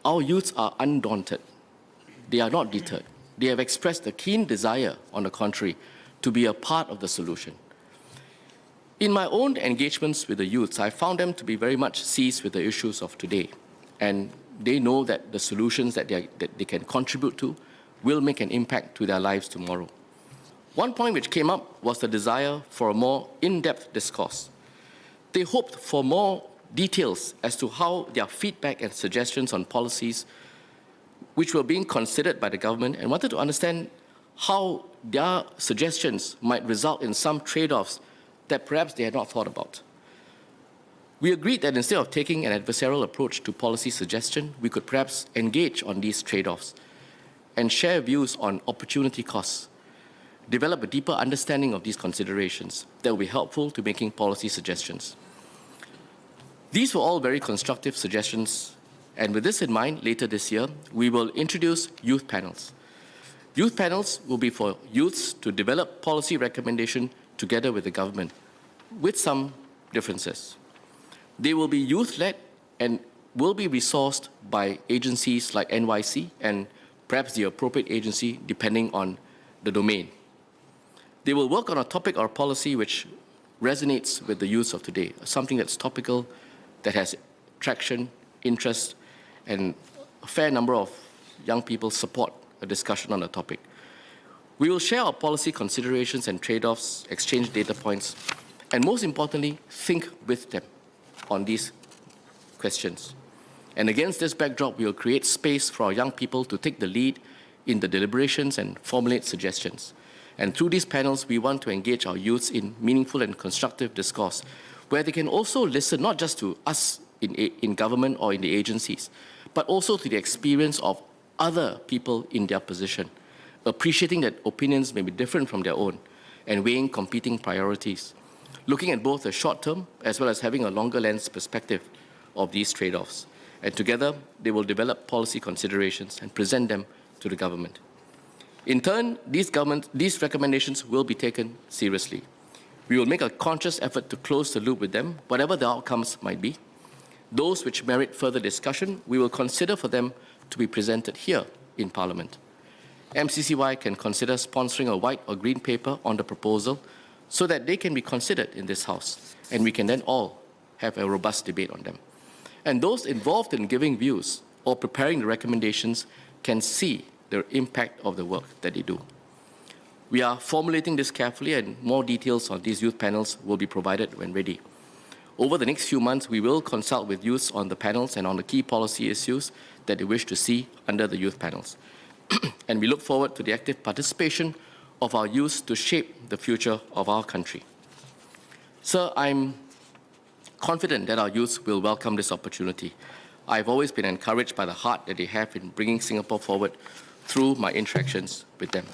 our youths are undaunted. They are not deterred. They have expressed a keen desire, on the contrary, to be a part of the solution. In my own engagements with the youths, I found them to be very much seized with the issues of today, and they know that the solutions that they can contribute to will make an impact to their lives tomorrow. One point which came up was the desire for a more in-depth discourse. They hoped for more details as to how their feedback and suggestions on policies which were being considered by the government, and wanted to understand how their suggestions might result in some trade-offs that perhaps they had not thought about. We agreed that instead of taking an adversarial approach to policy suggestion, we could perhaps engage on these trade-offs and share views on opportunity costs, develop a deeper understanding of these considerations that will be helpful to making policy suggestions. These were all very constructive suggestions, and with this in mind, later this year, we will introduce youth panels. Youth panels will be for youths to develop policy recommendation together with the government, with some differences. They will be youth-led and will be resourced by agencies like NYC and perhaps the appropriate agency depending on the domain. They will work on a topic or policy which resonates with the youths of today, something that's topical, that has traction, interest, and a fair number of young people support a discussion on the topic. We will share our policy considerations and trade-offs, exchange data points, and most importantly, think with them on these questions. And against this backdrop, we will create space for our young people to take the lead in the deliberations and formulate suggestions. And through these panels, we want to engage our youths in meaningful and constructive discourse, where they can also listen not just to us in government or in the agencies, but also to the experience of other people in their position, appreciating that opinions may be different from their own and weighing competing priorities, looking at both the short-term as well as having a longer lens perspective of these trade-offs. And together, they will develop policy considerations and present them to the government. In turn, these recommendations will be taken seriously. We will make a conscious effort to close the loop with them, whatever the outcomes might be. Those which merit further discussion, we will consider for them to be presented here in Parliament. MCCY can consider sponsoring a white or green paper on the proposal so that they can be considered in this House, and we can then all have a robust debate on them. And those involved in giving views or preparing the recommendations can see the impact of the work that they do. We are formulating this carefully, and more details on these youth panels will be provided when ready. Over the next few months, we will consult with youths on the panels and on the key policy issues that they wish to see under the youth panels. And we look forward to the active participation of our youths to shape the future of our country. Sir, I'm confident that our youths will welcome this opportunity. I've always been encouraged by the heart that they have in bringing Singapore forward through my interactions with them.